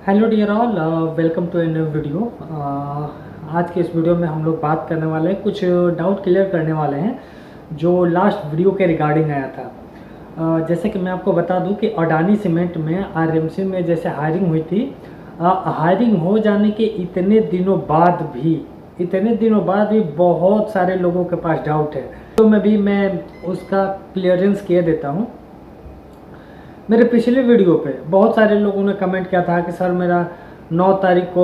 Hello dear all, welcome to a new video. आज के इस वीडियो में हम लोग बात करने वाले हैं, कुछ डाउट क्लियर करने वाले हैं जो लास्ट वीडियो के रिगार्डिंग आया था। जैसे कि मैं आपको बता दूं कि अडानी सीमेंट में आरएमसी में जैसे हायरिंग हुई थी, हायरिंग हो जाने के इतने दिनों बाद भी बहुत सारे लोगों के पास डाउट है, तो मैं उसका क्लियरेंस किए देता हूँ। मेरे पिछले वीडियो पे बहुत सारे लोगों ने कमेंट किया था कि सर मेरा 9 तारीख को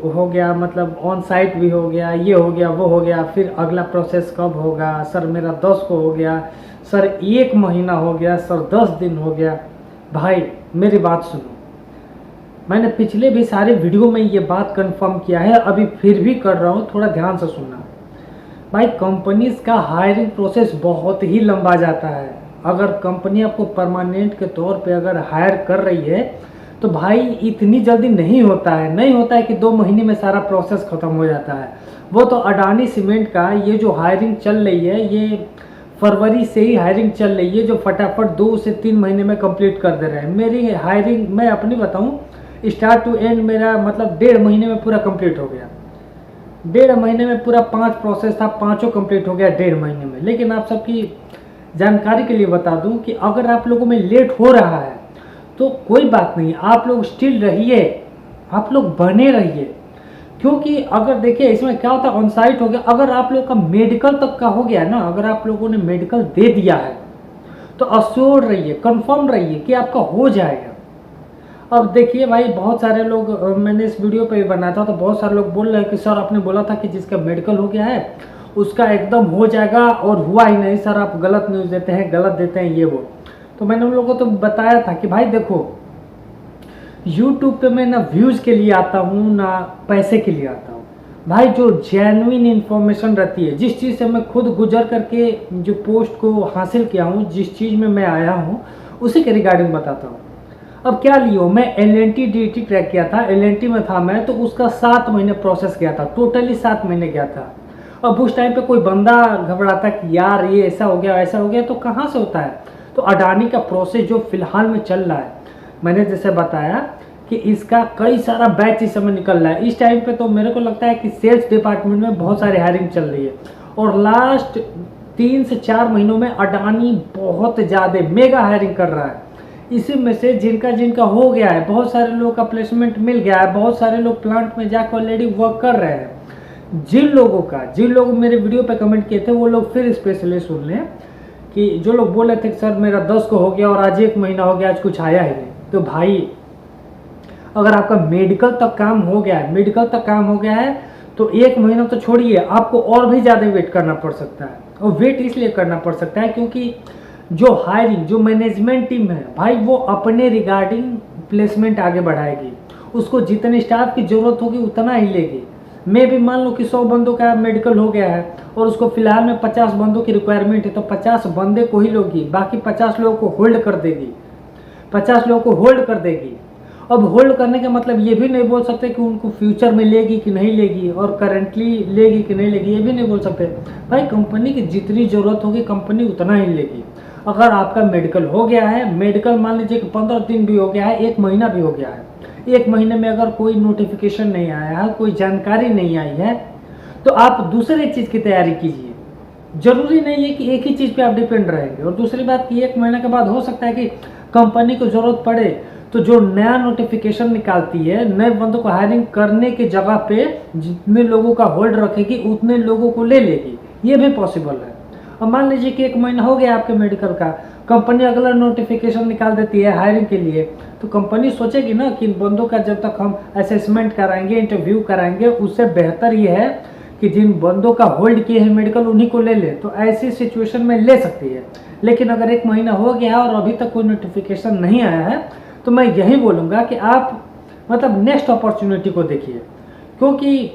हो गया, मतलब ऑन साइट भी हो गया, ये हो गया वो हो गया, फिर अगला प्रोसेस कब होगा, सर मेरा 10 को हो गया, सर 1 महीना हो गया, सर 10 दिन हो गया। भाई मेरी बात सुनो, मैंने पिछले भी सारे वीडियो में ये बात कंफर्म किया है, अभी फिर भी कर रहा हूँ, थोड़ा ध्यान से सुनना। भाई कंपनीज का हायरिंग प्रोसेस बहुत ही लंबा जाता है। अगर कंपनी आपको परमानेंट के तौर पे अगर हायर कर रही है तो भाई इतनी जल्दी नहीं होता है कि 2 महीने में सारा प्रोसेस खत्म हो जाता है। वो तो अडानी सीमेंट का ये जो हायरिंग चल रही है, ये फरवरी से ही हायरिंग चल रही है, जो फटाफट 2 से 3 महीने में कंप्लीट कर दे रहे हैं। मेरी हायरिंग मैं अपनी बताऊँ, स्टार्ट टू एंड मेरा मतलब 1.5 महीने में पूरा कंप्लीट हो गया। 1.5 महीने में पूरा 5 प्रोसेस था, 5 कंप्लीट हो गया 1.5 महीने में। लेकिन आप सबकी जानकारी के लिए बता दूं कि अगर आप लोगों में लेट हो रहा है तो कोई बात नहीं, आप लोग स्टिल रहिए, आप लोग बने रहिए। क्योंकि अगर देखिए इसमें क्या होता है, ऑन साइट हो गया, अगर आप लोग का मेडिकल तक का हो गया ना, अगर आप लोगों ने मेडिकल दे दिया है तो अश्योर रहिए, कंफर्म रहिए कि आपका हो जाएगा। अब देखिए भाई, बहुत सारे लोग, मैंने इस वीडियो पे भी बनाया था तो बहुत सारे लोग बोल रहे हैं कि सर आपने बोला था कि जिसका मेडिकल हो गया है उसका एकदम हो जाएगा, और हुआ ही नहीं सर, आप गलत न्यूज़ देते हैं, गलत देते हैं ये वो। तो मैंने उन लोगों को तो बताया था कि भाई देखो, यूट्यूब पे मैं ना व्यूज़ के लिए आता हूँ ना पैसे के लिए आता हूँ। भाई जो जेन्युइन इन्फॉर्मेशन रहती है, जिस चीज़ से मैं खुद गुजर करके जो पोस्ट को हासिल किया हूँ, जिस चीज़ में मैं आया हूँ, उसी के रिगार्डिंग बताता हूँ। अब क्या लियो, मैं LNT DT ट्रैक किया था, LNT में था मैं, तो उसका 7 महीने प्रोसेस किया था, टोटली 7 महीने गया था। अब उस टाइम पे कोई बंदा घबराता कि यार ये ऐसा हो गया वैसा हो गया, तो कहाँ से होता है। तो अडानी का प्रोसेस जो फिलहाल में चल रहा है, मैंने जैसे बताया कि इसका कई सारा बैच इस समय निकल रहा है। इस टाइम पे तो मेरे को लगता है कि सेल्स डिपार्टमेंट में बहुत सारी हायरिंग चल रही है, और लास्ट 3 से 4 महीनों में अडानी बहुत ज़्यादा मेगा हायरिंग कर रहा है। इसी में से जिनका हो गया है, बहुत सारे लोगों का प्लेसमेंट मिल गया है, बहुत सारे लोग प्लांट में जाकर ऑलरेडी वर्क कर रहे हैं। जिन लोग मेरे वीडियो पे कमेंट किए थे वो लोग फिर स्पेशली सुन लें कि जो लोग बोले थे कि सर मेरा 10 को हो गया और आज 1 महीना हो गया, आज कुछ आया ही नहीं। तो भाई अगर आपका मेडिकल तक काम हो गया है तो 1 महीना तो छोड़िए, आपको और भी ज़्यादा वेट करना पड़ सकता है। और वेट इसलिए करना पड़ सकता है क्योंकि जो हायरिंग, जो मैनेजमेंट टीम है भाई, वो अपने रिगार्डिंग प्लेसमेंट आगे बढ़ाएगी। उसको जितने स्टाफ की ज़रूरत होगी उतना ही लेगी। मैं भी मान लो कि 100 बंदों का मेडिकल हो गया है और उसको फिलहाल में 50 बंदों की रिक्वायरमेंट है, तो 50 बंदे को ही लोगी, बाकी 50 लोगों को होल्ड कर देगी। अब होल्ड करने का मतलब ये भी नहीं बोल सकते कि उनको फ्यूचर में लेगी कि नहीं लेगी, और करंटली लेगी कि नहीं लेगी, ये भी नहीं बोल सकते। भाई कंपनी की जितनी ज़रूरत होगी कंपनी उतना ही लेगी। अगर आपका मेडिकल हो गया है, मेडिकल मान लीजिए कि 15 दिन भी हो गया है, 1 महीना भी हो गया है, 1 महीने में अगर कोई नोटिफिकेशन नहीं आया है, कोई जानकारी नहीं आई है, तो आप दूसरे चीज़ की तैयारी कीजिए। जरूरी नहीं है कि एक ही चीज़ पे आप डिपेंड रहेंगे। और दूसरी बात कि 1 महीने के बाद हो सकता है कि कंपनी को ज़रूरत पड़े तो जो नया नोटिफिकेशन निकालती है, नए बंदों को हायरिंग करने की जगह पे जितने लोगों का होल्ड रखेगी उतने लोगों को ले लेगी, ये भी पॉसिबल है। और मान लीजिए कि 1 महीना हो गया आपके मेडिकल का, कंपनी अगला नोटिफिकेशन निकाल देती है हायरिंग के लिए, तो कंपनी सोचेगी ना कि बंदों का जब तक हम असेसमेंट कराएंगे, इंटरव्यू कराएंगे, उससे बेहतर ये है कि जिन बंदों का होल्ड किए हैं मेडिकल उन्हीं को ले ले। तो ऐसी सिचुएशन में ले सकती है। लेकिन अगर 1 महीना हो गया और अभी तक कोई नोटिफिकेशन नहीं आया है तो मैं यही बोलूँगा कि आप मतलब नेक्स्ट अपॉर्चुनिटी को देखिए, क्योंकि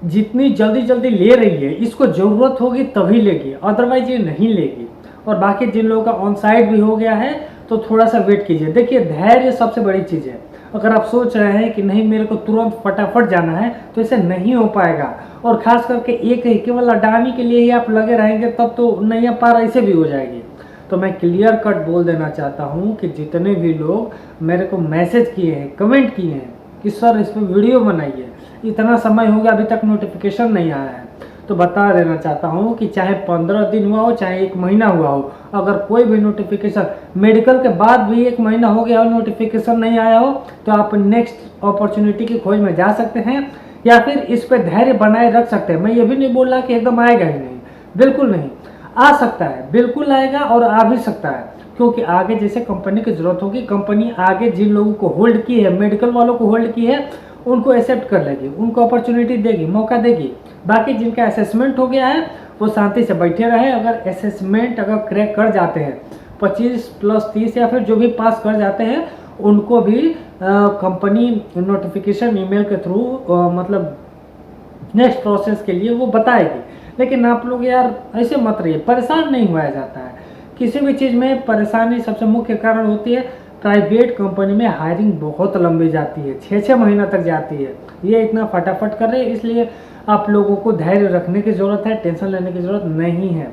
जितनी जल्दी ले रही है, इसको ज़रूरत होगी तभी लेगी, अदरवाइज ये नहीं लेगी। और बाकी जिन लोगों का ऑन साइड भी हो गया है तो थोड़ा सा वेट कीजिए। देखिए धैर्य सबसे बड़ी चीज़ है। अगर आप सोच रहे हैं कि नहीं मेरे को तुरंत फटाफट जाना है तो ऐसे नहीं हो पाएगा। और ख़ास करके एक ही केवल अडानी के लिए ही आप लगे रहेंगे तब तो नहीं, पार ऐसे भी हो जाएगी। तो मैं क्लियर कट बोल देना चाहता हूँ कि जितने भी लोग मेरे को मैसेज किए हैं, कमेंट किए हैं कि सर इस पर वीडियो बनाइए, इतना समय हो गया अभी तक नोटिफिकेशन नहीं आया है, तो बता देना चाहता हूँ कि चाहे 15 दिन हुआ हो, चाहे 1 महीना हुआ हो, अगर कोई भी नोटिफिकेशन, मेडिकल के बाद भी 1 महीना हो गया हो नोटिफिकेशन नहीं आया हो, तो आप नेक्स्ट अपॉर्चुनिटी की खोज में जा सकते हैं या फिर इस पर धैर्य बनाए रख सकते हैं। मैं ये भी नहीं बोल रहा कि एकदम आएगा ही नहीं, बिल्कुल नहीं, आ सकता है, बिल्कुल आएगा और आ भी सकता है, क्योंकि आगे जैसे कंपनी की ज़रूरत होगी, कंपनी आगे जिन लोगों को होल्ड की है, मेडिकल वालों को होल्ड की है, उनको एक्सेप्ट कर लेगी, उनको अपॉर्चुनिटी देगी, मौका देगी। बाकी जिनका असेसमेंट हो गया है वो शांति से बैठे रहे। अगर असेसमेंट अगर क्रैक कर जाते हैं 25+30 या फिर जो भी पास कर जाते हैं, उनको भी कंपनी नोटिफिकेशन ईमेल के थ्रू मतलब नेक्स्ट प्रोसेस के लिए वो बताएगी। लेकिन आप लोग यार ऐसे मत रहिए, परेशान नहीं हुआ जाता है किसी भी चीज़ में। परेशानी सबसे मुख्य कारण होती है प्राइवेट कंपनी में हायरिंग बहुत लंबी जाती है, 6-6 महीना तक जाती है। ये इतना फटाफट कर रहे हैं, इसलिए आप लोगों को धैर्य रखने की ज़रूरत है, टेंशन लेने की ज़रूरत नहीं है।